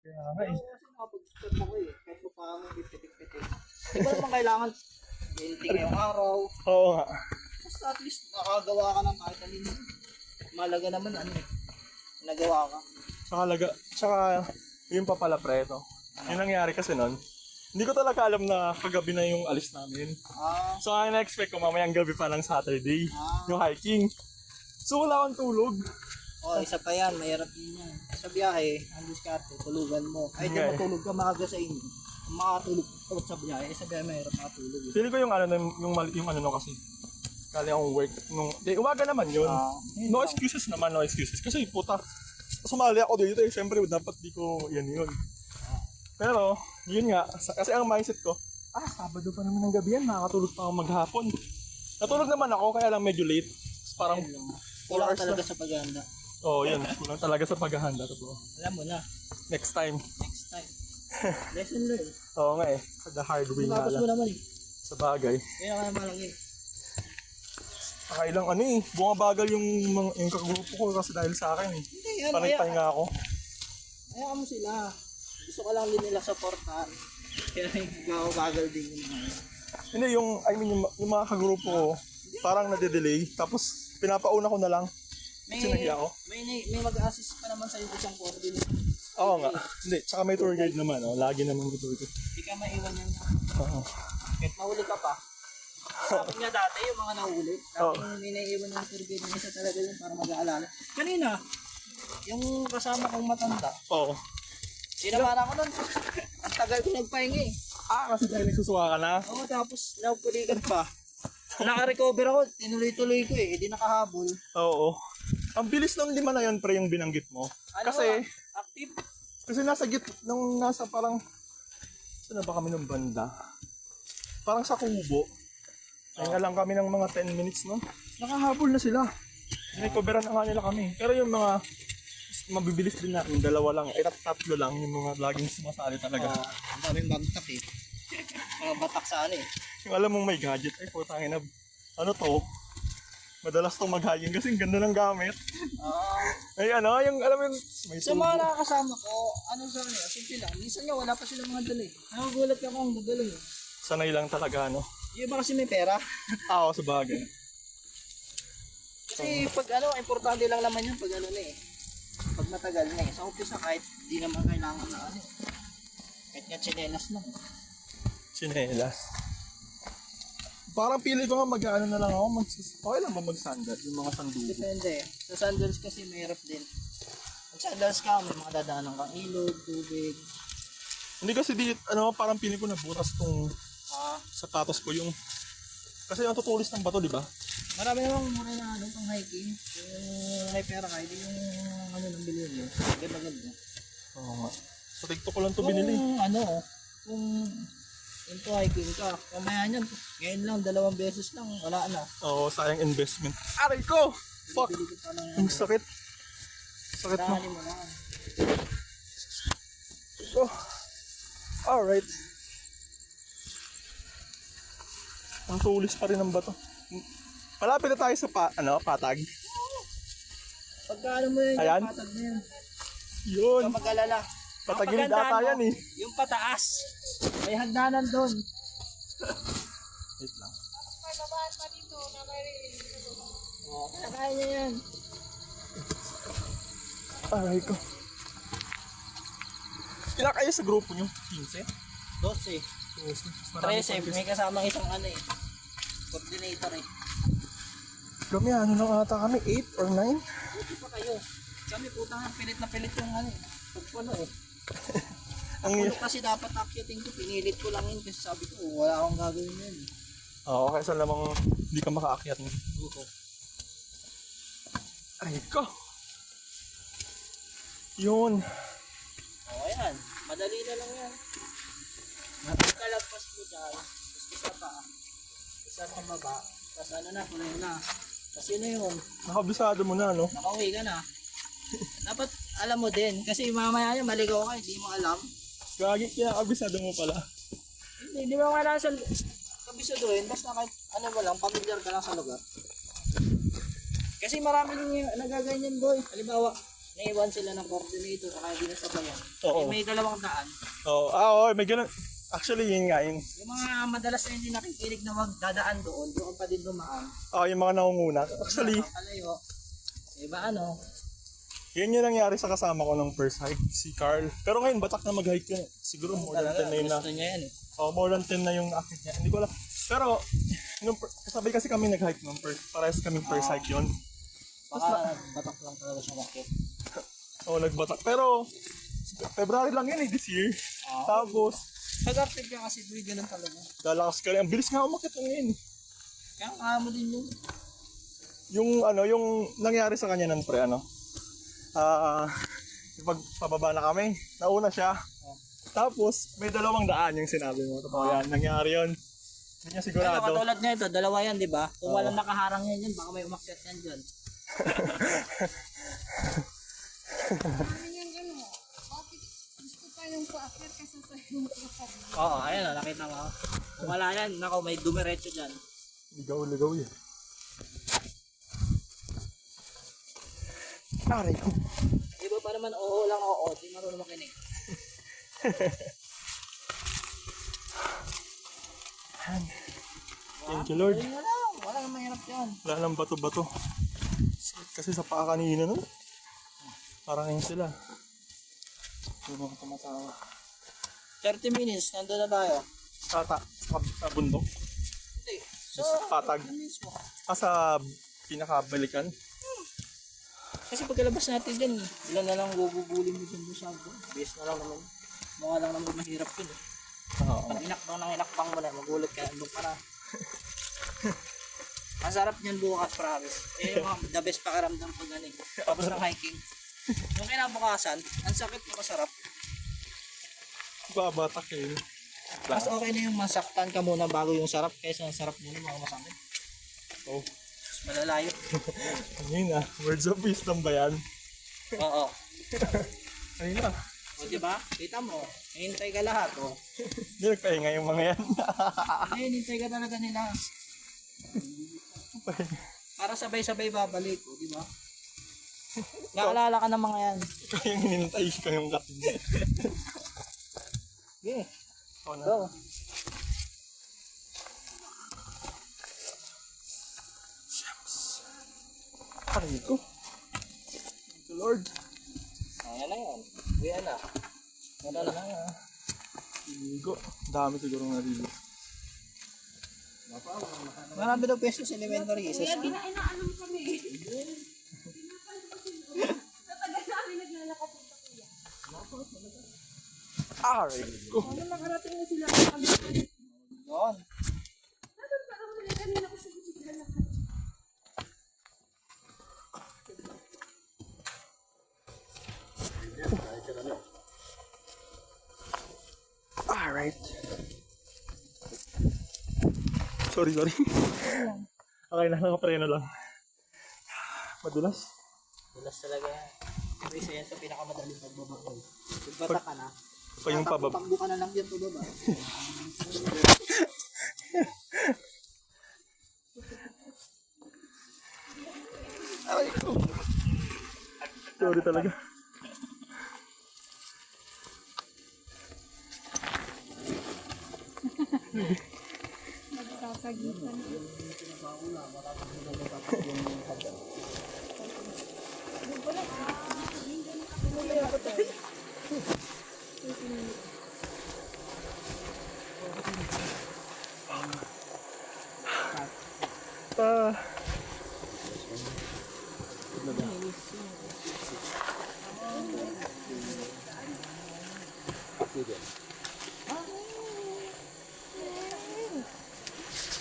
Kaya nga eh. Kasi nakapag-start ako eh. Kahit pa paano pitik-pitik. Hindi ko naman kailangan 20 ngayong araw. Oo nga. Basta at least nakagawa ka ng kahit alin. Malaga naman ano eh. Nagawa ka. Tsaka, yun pa pala pre, no? Yung nangyari kasi nun, hindi ko talaga alam na kagabi na yung alis namin. Ah, So, ang na-expect ko mamayang gabi pa ng Saturday, yung hiking. So, wala akong tulog. oh, isa pa yan. Mahirap din yan. Sa biyahe, ang diskarte, tulugan mo. Kahit Okay. matulog ka maaga sa inyo. Kung makatulog ka sa biyahe, sa biyahe mahirap makatulog. Eh. Feeling ko yung ano, yung ano no kasi. Kali akong work nung, umaga naman yun. Yun No lang. excuses naman, no excuses. Kasi puta, sumali ako dito eh. Siyempre, dapat di ko yan yun. Pero, yun nga, kasi ang mindset ko, Sabado pa naman ng gabi yan, nakakatulog pa ako maghapon. Natulog naman ako, kaya lang medyo late. Parang, Ayun lang. Kulang ka talaga sa paghahanda. yun, kulang talaga sa paghahanda. Totoo. Alam mo na. Next time. Next time. Lesson learned. Oo nga eh, the hard way nga Tapos mo lang. naman eh. Sa bagay. Kaya kaya malaki. Nakailang ano eh, bumabagal yung kagrupo ko kasi dahil sa akin eh. Hindi, ano, Panay-pahinga ako. Hayaan mo sila. Gusto ka lang din nila supportahan. Kaya bagal din yung mga. Hindi, yung mga kagrupo ko, parang nade-delay. Tapos, pinapauna ko na lang. Kasi nahiya ako. May mag-assist pa naman sa iyo isang coordinator. Oo nga. Hindi, tsaka may tour guide naman. Lagi naman may tour guide. Hindi ka maiwan yan. Oo. Kahit mahuli ka pa. Sabi niya dati, yung mga nahuli, Oo. dati may naiiwan ng tour guide na isa talaga yun para mag-aalala. Kanina, yung kasama kong matanda, Oo. sinamana ko nun. Ang tagal ko nagpahinga eh. Kasi dahil nagsusuka ka na. Oo, tapos napulikan pa. Naka-recover ako, tinuloy-tuloy ko eh, hindi nakahabol. Oo. Ang bilis ng 5 na yun, pre, yung binanggit mo. Ano, Kasi, active. nasa nung nasa parang, saan na ba kami ng banda? Parang sa kubo. Kaya lang kami ng mga 10 minutes, no? Nakahabol na sila. Recoveran na nga nila kami. Pero yung mga mabibilis din natin, 2 lang. Tatlo lang yung mga laging sumasali talaga. Ang daming bagtak eh. Mga batak sa ano eh. Yung alam mong may gadget, putangin na, ano to? Madalas tong mag-hiking kasi ang ganda ng gamit. Ay yung alam mo yung may Sa mga nakakasama ko, ano sa kanila, simple lang. Minsan nga wala pa silang mga dala eh. Nakagulat ka kung dadala eh. sanay lang talaga, no? Yung iba kasi may pera. Oo, sa bagay. Kasi pag ano, importante lang naman yun pag ano na eh. Pag matagal na eh. Sa umpisa kahit di naman kailangan na ano eh. Kahit nga tsinelas lang. Chinelas. Parang pili ko nga mag-ano na lang ako. Okay lang ba mag-sandal? Yung mga sandugo. Depende eh. Sa sandals kasi mahirap din. Pag sandals ka, may mga dadaanan kang ilog, tubig. Hindi kasi parang pili ko na butas tong sapatos ko yung... Kasi yung tutulis ng bato, di ba? Marami namang mura na ano, pang hiking. Yung may pera ka, hindi yung ano nang bilhin mo. Ganda-ganda. Oo nga. Sa TikTok ko lang to binili. Kung ano, kung into hiking ka, kamaya niyan, ngayon lang, 2 beses lang, wala na. Oo, sayang investment. Aray ko! Fuck! Bili ko pa ng Ang sakit. Sakit mo. dahali mo lang. Oh. Alright. Ang tulis pa rin ng bato. Malapit na tayo sa patag. Pagka ano mo yun, Ayan. yung patag na yun. Yun. Huwag mag-alala. Patagilid Ang pagandahan ata yan mo, eh. yung pataas. May hagdanan doon. Wait lang. Oh, kaya niya yan. Aray ko. Ilan kayo sa grupo nyo? 15? 12. 13, may kasamang isang ano eh. Coordinator eh. Kami ano lang ata kami? 8 or 9? Buti pa kayo. Kami putang pilit na pilit yung ano eh. Pagpuno eh. Ang Puno kasi dapat akyatin ko. Pinilit ko lang yun kasi sabi ko wala akong gagawin yun. Oo, kaysa lamang hindi ka makaakyat ng grupo. Aray ko. Yun. O ayan, madali na lang yan. Napagkalagpas mo dyan, tapos isa pa. Isa pa baba. Tapos ano na, puno na. Tapos yun na yun. Nakabisado mo na, no? Nakauwi ka na. Dapat alam mo din. Kasi mamaya yan, maligaw ka, hindi mo alam. Gagi, kaya kabisado mo pala. Hindi mo kailangan sa kabisaduhin. Basta kahit ano mo lang, familiar ka lang sa lugar. Kasi maraming nagaganyan boy. Halimbawa, naiwan sila ng coordinator kaya hindi nasabayan. Oo. Eh, may dalawang daan. Oo, oo, may ganun. Actually, yun nga, yun. Yung mga madalas na hindi nakikinig na magdadaan doon pa din dumaan. Oo, yung mga nangunguna. Actually, Nakakalayo. Diba ano? yun yung nangyari sa kasama ko ng first hike, si Carl. Pero ngayon, batak na mag-hike yun. Siguro more than 10 na yun na. Gusto niya yan eh. Oh, more than 10 na yung akit niya. Hindi ko alam. Pero, kasabay kasi kami nag-hike nung first, parehas kaming first hike yun. Baka batak lang talaga siya makit. Oo, nagbatak. Pero, February lang yun eh, this year. Tapos, Pag-active ka kasi boy, ganun talaga. lalakas ka rin. Ang bilis nga umakit ng ngayon eh. Kaya kaya mo din yun. Yung nangyari sa kanya nun pre, pag pababa na kami, nauna siya. Tapos, may 2 daan yung sinabi mo. Totoo yan, nangyari yun. Hindi niya Ano, sigurado. katulad na ito, dalawa yan, di ba? Kung walang nakaharang yan dyan, baka may umakyat yan dyan. Ano yung ano, bakit gusto pa yung paakyat kasi sa yung paakyat? Oo, ayun o, nakita mo. Kung wala yan, nako, may dumiretso dyan. Ligaw yan. Aray ko. Di ba pa naman oo lang oo, di marunong makinig. Thank you Lord. Ayun na lang, wala nang mahirap yan. Wala nang bato-bato. Sakit kasi sa paa kanina no. Parang yun sila. Yung mga tumatawa. 30 minutes, nandun na tayo. Sa bundok. Hindi. So, Patag. mismo. Sa pinakabalikan. Kasi pagkalabas natin dyan, ilan na lang gugugulin mo dyan sa doon. Base na lang naman. Mukha lang naman mahirap yun eh. Oo. Pag inakbang ng inakbang mo na, magulat ka, andun ka na. Ang sarap niyan bukas, promise. Eh, yung the best pakiramdam pag gani. Tapos ng hiking. Yung kinabukasan, ang sakit na masarap. Babatak eh. Mas okay na yung masaktan ka muna bago yung sarap kaysa yung sarap muna mga masakit. Oh. Mas malalayo. Ayun na. Words of wisdom ba yan? Oo. Ayun na. O diba? Kita mo, hinintay ka lahat. O. Hindi nagpahinga yung mga yan. Hindi, hinintay ka talaga nila. Para sabay-sabay babalik. O diba? Naalala ka ng mga yan. Yung hinintay ko yung katin niya. Okay. Oo na. Go. Aray ko. Thank you Lord. Ayan na yan. Ayan na. Wala na nga. Ligo. Dami siguro naligo. Marami daw peso sa elementary. Isa Kuya, inaalam kami. Sa tagal namin naglalakad ng kuya. Aray ko. Ano makarating na sila? Yun. Nasaan pa lang nila kanina ko sa naglalakad? Alright. Sorry. Okay na, nakapreno lang. Madulas. Bulas talaga yan. Pero isa yan sa pinakamadaling pagbaba ko. Kung bata ka na, Pa yung pababa. takbo ka na lang yan pababa. Aray ko. Sorry talaga. Nagsasagitan. Pa.